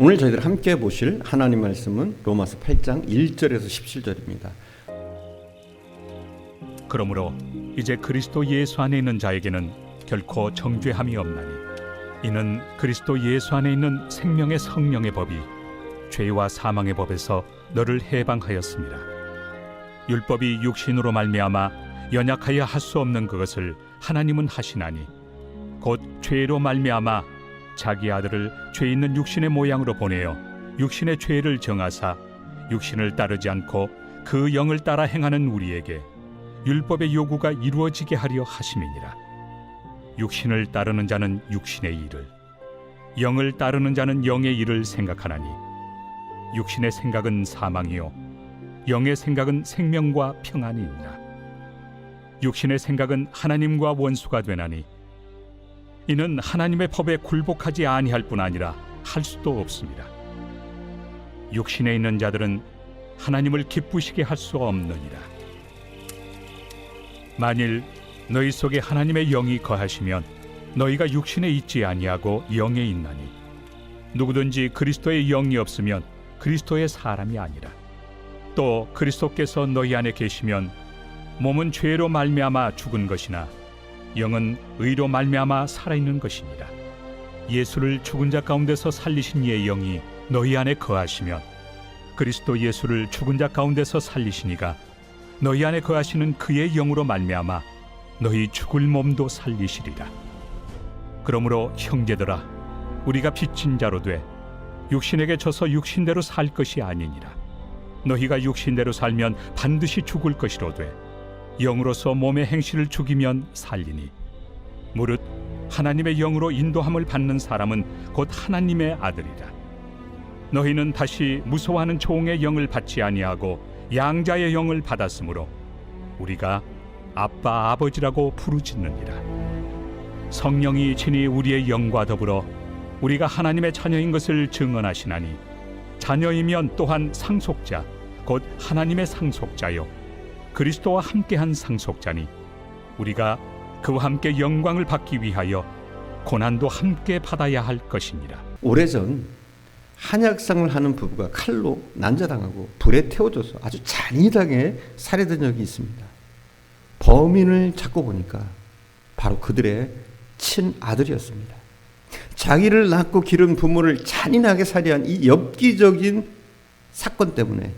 오늘 저희들 함께 보실 하나님 말씀은 로마서 8장 1절에서 17절입니다. 그러므로 이제 그리스도 예수 안에 있는 자에게는 결코 정죄함이 없나니 이는 그리스도 예수 안에 있는 생명의 성령의 법이 죄와 사망의 법에서 너를 해방하였습니다. 율법이 육신으로 말미암아 연약하여 할 수 없는 그것을 하나님은 하시나니 곧 죄로 말미암아 자기 아들을 죄 있는 육신의 모양으로 보내어 육신의 죄를 정하사 육신을 따르지 않고 그 영을 따라 행하는 우리에게 율법의 요구가 이루어지게 하려 하심이니라. 육신을 따르는 자는 육신의 일을, 영을 따르는 자는 영의 일을 생각하나니 육신의 생각은 사망이요 영의 생각은 생명과 평안이니라. 육신의 생각은 하나님과 원수가 되나니 이는 하나님의 법에 굴복하지 아니할 뿐 아니라 할 수도 없습니다. 육신에 있는 자들은 하나님을 기쁘시게 할 수 없느니라. 만일 너희 속에 하나님의 영이 거하시면 너희가 육신에 있지 아니하고 영에 있나니 누구든지 그리스도의 영이 없으면 그리스도의 사람이 아니라. 또 그리스도께서 너희 안에 계시면 몸은 죄로 말미암아 죽은 것이나 영은 의로 말미암아 살아있는 것이니라. 예수를 죽은 자 가운데서 살리신 이의 영이 너희 안에 거하시면 그리스도 예수를 죽은 자 가운데서 살리시니가 너희 안에 거하시는 그의 영으로 말미암아 너희 죽을 몸도 살리시리라. 그러므로 형제들아, 우리가 빚진 자로 돼 육신에게 져서 육신대로 살 것이 아니니라. 너희가 육신대로 살면 반드시 죽을 것이로되 영으로서 몸의 행실을 죽이면 살리니 무릇 하나님의 영으로 인도함을 받는 사람은 곧 하나님의 아들이라. 너희는 다시 무서워하는 종의 영을 받지 아니하고 양자의 영을 받았으므로 우리가 아빠 아버지라고 부르짖느니라. 성령이 친히 우리의 영과 더불어 우리가 하나님의 자녀인 것을 증언하시나니 자녀이면 또한 상속자 곧 하나님의 상속자요 그리스도와 함께한 상속자니 우리가 그와 함께 영광을 받기 위하여 고난도 함께 받아야 할 것이니라. 오래전 한약상을 하는 부부가 칼로 난자당하고 불에 태워져서 아주 잔인하게 살해된 적이 있습니다. 범인을 찾고 보니까 바로 그들의 친아들이었습니다. 자기를 낳고 기른 부모를 잔인하게 살해한 이 엽기적인 사건 때문에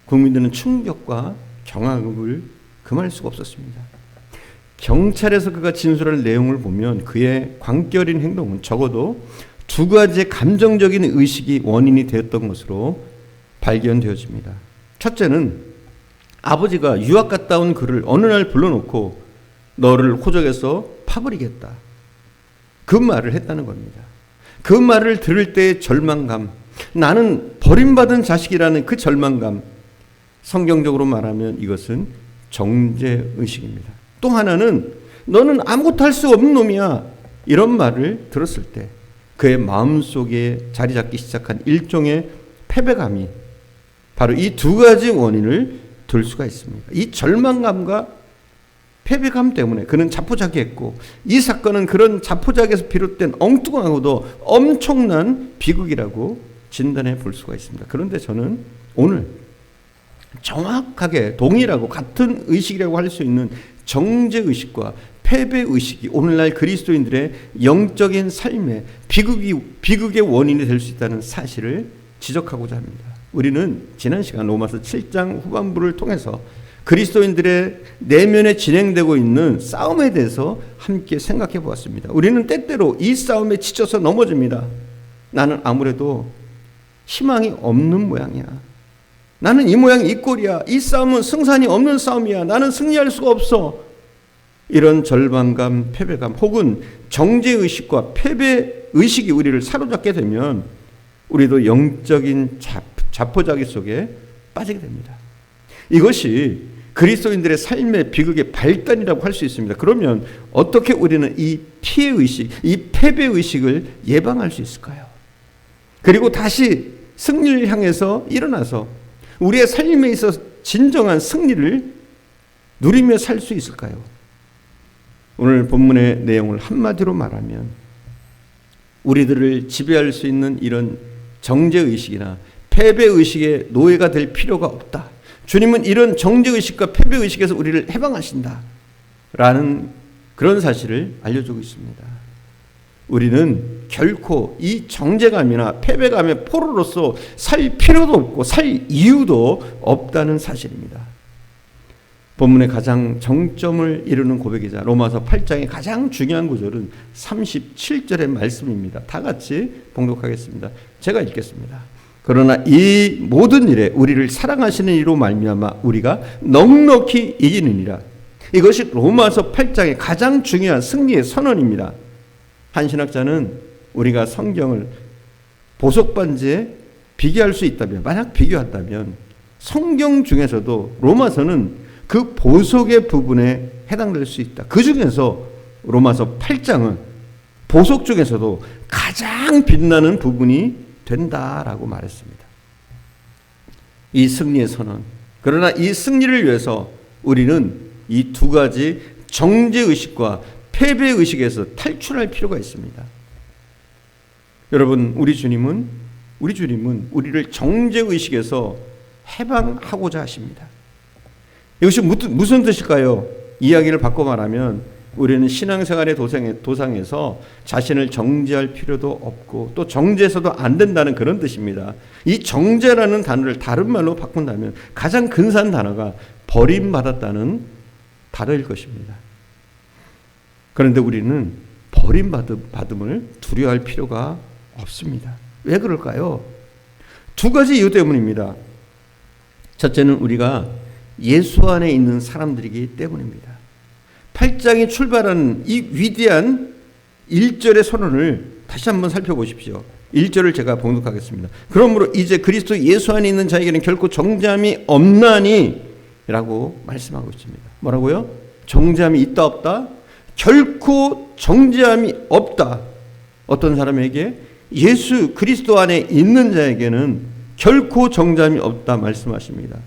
국민들은 충격과 경악을 금할 수가 없었습니다. 경찰에서 그가 진술할 내용을 보면 그의 광결인 행동은 적어도 두 가지의 감정적인 의식이 원인이 되었던 것으로 발견되어집니다. 첫째는 아버지가 유학 갔다 온 그를 어느 날 불러놓고 너를 호적에서 파버리겠다, 그 말을 했다는 겁니다. 그 말을 들을 때의 절망감, 나는 버림받은 자식이라는 그 절망감, 성경적으로 말하면 이것은 정죄의식입니다. 또 하나는 너는 아무것도 할 수 없는 놈이야, 이런 말을 들었을 때 그의 마음속에 자리 잡기 시작한 일종의 패배감이 바로 이 두 가지 원인을 들 수가 있습니다. 이 절망감과 패배감 때문에 그는 자포자기했고 이 사건은 그런 자포자기에서 비롯된 엉뚱하고도 엄청난 비극이라고 진단해 볼 수가 있습니다. 그런데 저는 오늘 정확하게 동일하고 같은 의식이라고 할 수 있는 정죄의식과 패배의식이 오늘날 그리스도인들의 영적인 삶의 비극의 원인이 될 수 있다는 사실을 지적하고자 합니다. 우리는 지난 시간 로마서 7장 후반부를 통해서 그리스도인들의 내면에 진행되고 있는 싸움에 대해서 함께 생각해 보았습니다. 우리는 때때로 이 싸움에 지쳐서 넘어집니다. 나는 아무래도 희망이 없는 모양이야. 나는 이 모양 이 꼴이야. 이 싸움은 승산이 없는 싸움이야. 나는 승리할 수가 없어. 이런 절망감, 패배감 혹은 정죄의식과 패배의식이 우리를 사로잡게 되면 우리도 영적인 자포자기 속에 빠지게 됩니다. 이것이 그리스도인들의 삶의 비극의 발단이라고 할 수 있습니다. 그러면 어떻게 우리는 이 피해의식, 이 패배의식을 예방할 수 있을까요? 그리고 다시 승리를 향해서 일어나서 우리의 삶에 있어서 진정한 승리를 누리며 살 수 있을까요? 오늘 본문의 내용을 한마디로 말하면 우리들을 지배할 수 있는 이런 정죄의식이나 패배의식의 노예가 될 필요가 없다. 주님은 이런 정죄의식과 패배의식에서 우리를 해방하신다 라는 그런 사실을 알려주고 있습니다. 우리는 결코 이 정죄감이나 패배감의 포로로서 살 필요도 없고 살 이유도 없다는 사실입니다. 본문의 가장 정점을 이루는 고백이자 로마서 8장의 가장 중요한 구절은 37절의 말씀입니다. 다 같이 봉독하겠습니다. 제가 읽겠습니다. 그러나 이 모든 일에 우리를 사랑하시는 이로 말미암아 우리가 넉넉히 이기느니라. 이것이 로마서 8장의 가장 중요한 승리의 선언입니다. 한 신학자는 우리가 성경을 보석 반지에 비교할 수 있다면, 만약 비교한다면 성경 중에서도 로마서는 그 보석의 부분에 해당될 수 있다. 그 중에서 로마서 8장은 보석 중에서도 가장 빛나는 부분이 된다라고 말했습니다. 이 승리의 선언. 그러나 이 승리를 위해서 우리는 이 두 가지 정죄의식과 패배의식에서 탈출할 필요가 있습니다. 여러분, 우리 주님은 우리를 정죄의식에서 해방하고자 하십니다. 이것이 무슨 뜻일까요? 이야기를 바꿔 말하면 우리는 신앙생활의 도상에서 자신을 정죄할 필요도 없고 또 정죄해서도 안 된다는 그런 뜻입니다. 이 정죄라는 단어를 다른 말로 바꾼다면 가장 근사한 단어가 버림받았다는 단어일 것입니다. 그런데 우리는 버림받음을 두려워할 필요가 없습니다. 왜 그럴까요? 두 가지 이유 때문입니다. 첫째는 우리가 예수 안에 있는 사람들이기 때문입니다. 8장이 출발하는 이 위대한 1절의 선언을 다시 한번 살펴보십시오. 1절을 제가 봉독하겠습니다. 그러므로 이제 그리스도 예수 안에 있는 자에게는 결코 정죄함이 없나니 라고 말씀하고 있습니다. 뭐라고요? 정죄함이 있다 없다? 결코 정죄함이 없다. 어떤 사람에게? 예수 그리스도 안에 있는 자에게는 결코 정죄함이 없다 말씀하십니다.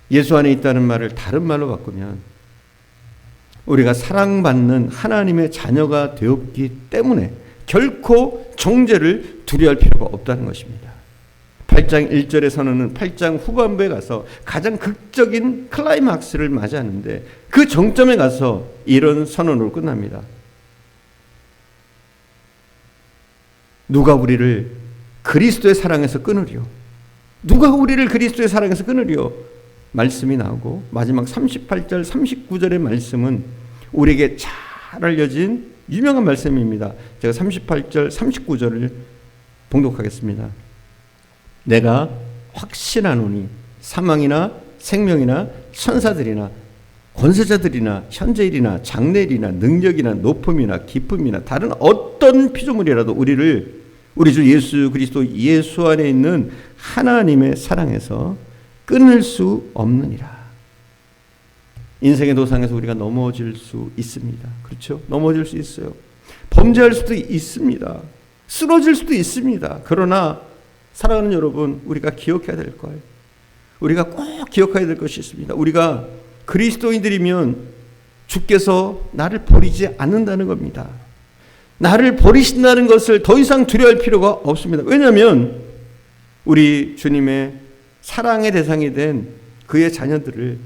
예수 안에 있다는 말을 다른 말로 바꾸면 우리가 사랑받는 하나님의 자녀가 되었기 때문에 결코 정죄를 두려워할 필요가 없다는 것입니다. 8장 1절의 선언은 8장 후반부에 가서 가장 극적인 클라이막스를 맞이하는데 그 정점에 가서 이런 선언으로 끝납니다. 누가 우리를 그리스도의 사랑에서 끊으리요? 누가 우리를 그리스도의 사랑에서 끊으리요? 말씀이 나오고 마지막 38절 39절의 말씀은 우리에게 잘 알려진 유명한 말씀입니다. 제가 38절 39절을 봉독하겠습니다. 내가 확신하노니 사망이나 생명이나 천사들이나 권세자들이나 현재일이나 장래일이나 능력이나 높음이나 깊음이나 다른 어떤 피조물이라도 우리 주 예수 그리스도 예수 안에 있는 하나님의 사랑에서 끊을 수 없느니라. 인생의 도상에서 우리가 넘어질 수 있습니다. 그렇죠? 넘어질 수 있어요. 범죄할 수도 있습니다. 쓰러질 수도 있습니다. 그러나 사랑하는 여러분, 우리가 기억해야 될 거예요. 우리가 꼭 기억해야 될 것이 있습니다. 우리가 그리스도인들이면 주께서 나를 버리지 않는다는 겁니다. 나를 버리신다는 것을 더 이상 두려워할 필요가 없습니다. 왜냐하면 우리 주님의 사랑의 대상이 된 그의 자녀들을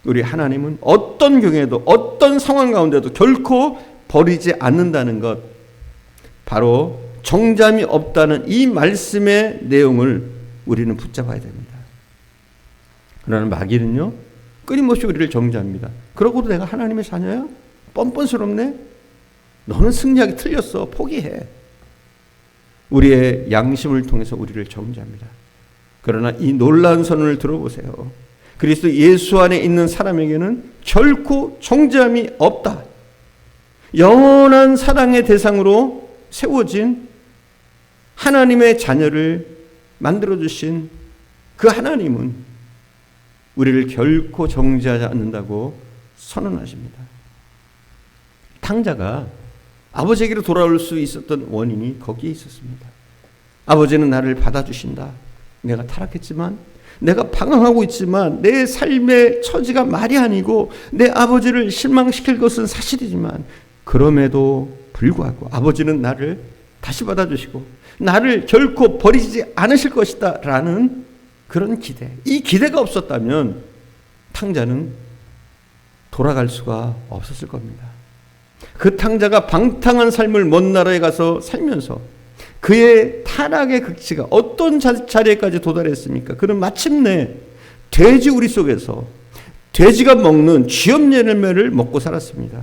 우리 하나님은 어떤 경우에도 어떤 상황 가운데도 결코 버리지 않는다는 것, 바로 정죄함이 없다는 이 말씀의 내용을 우리는 붙잡아야 됩니다. 그러나 마귀는요 끊임없이 우리를 정죄합니다. 그러고도 내가 하나님의 자녀야? 뻔뻔스럽네? 너는 승리하기 틀렸어. 포기해. 우리의 양심을 통해서 우리를 정죄합니다. 그러나 이 놀라운 선언을 들어보세요. 그리스도 예수 안에 있는 사람에게는 결코 정죄함이 없다. 영원한 사랑의 대상으로 세워진 하나님의 자녀를 만들어주신 그 하나님은 우리를 결코 정죄하지 않는다고 선언하십니다. 탕자가 아버지에게로 돌아올 수 있었던 원인이 거기에 있었습니다. 아버지는 나를 받아주신다. 내가 타락했지만, 내가 방황하고 있지만, 내 삶의 처지가 말이 아니고 내 아버지를 실망시킬 것은 사실이지만, 그럼에도 불구하고 아버지는 나를 다시 받아주시고 나를 결코 버리지 않으실 것이다 라는 그런 기대, 이 기대가 없었다면 탕자는 돌아갈 수가 없었을 겁니다. 그 탕자가 방탕한 삶을 먼 나라에 가서 살면서 그의 타락의 극치가 어떤 자리에까지 도달했습니까? 그는 마침내 돼지 우리 속에서 돼지가 먹는 쥐염 열매를 먹고 살았습니다.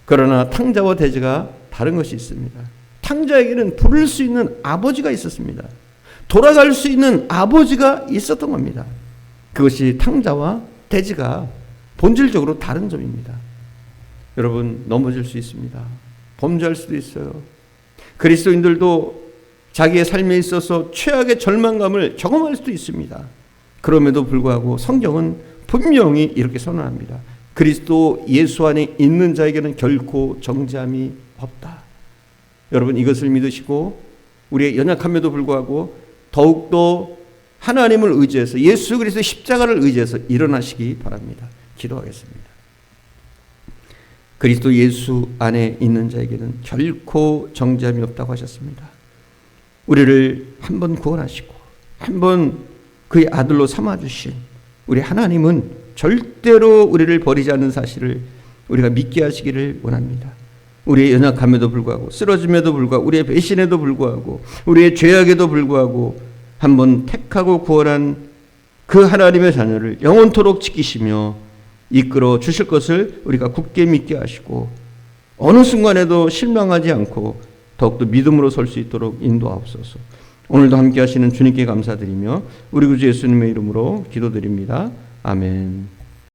그러나 탕자와 돼지가 다른 것이 있습니다. 탕자에게는 부를 수 있는 아버지가 있었습니다. 돌아갈 수 있는 아버지가 있었던 겁니다. 그것이 탕자와 돼지가 본질적으로 다른 점입니다. 여러분, 넘어질 수 있습니다. 범죄할 수도 있어요. 그리스도인들도 자기의 삶에 있어서 최악의 절망감을 경험할 수도 있습니다. 그럼에도 불구하고 성경은 분명히 이렇게 선언합니다. 그리스도 예수 안에 있는 자에게는 결코 정죄함이 없다. 여러분, 이것을 믿으시고 우리의 연약함에도 불구하고 더욱더 하나님을 의지해서 예수 그리스도의 십자가를 의지해서 일어나시기 바랍니다. 기도하겠습니다. 그리스도 예수 안에 있는 자에게는 결코 정죄함이 없다고 하셨습니다. 우리를 한번 구원하시고 한번 그의 아들로 삼아주신 우리 하나님은 절대로 우리를 버리지 않는 사실을 우리가 믿게 하시기를 원합니다. 우리의 연약함에도 불구하고, 쓰러짐에도 불구하고, 우리의 배신에도 불구하고, 우리의 죄악에도 불구하고 한번 택하고 구원한 그 하나님의 자녀를 영원토록 지키시며 이끌어 주실 것을 우리가 굳게 믿게 하시고 어느 순간에도 실망하지 않고 더욱더 믿음으로 설 수 있도록 인도하옵소서. 오늘도 함께 하시는 주님께 감사드리며 우리 구주 예수님의 이름으로 기도드립니다. 아멘.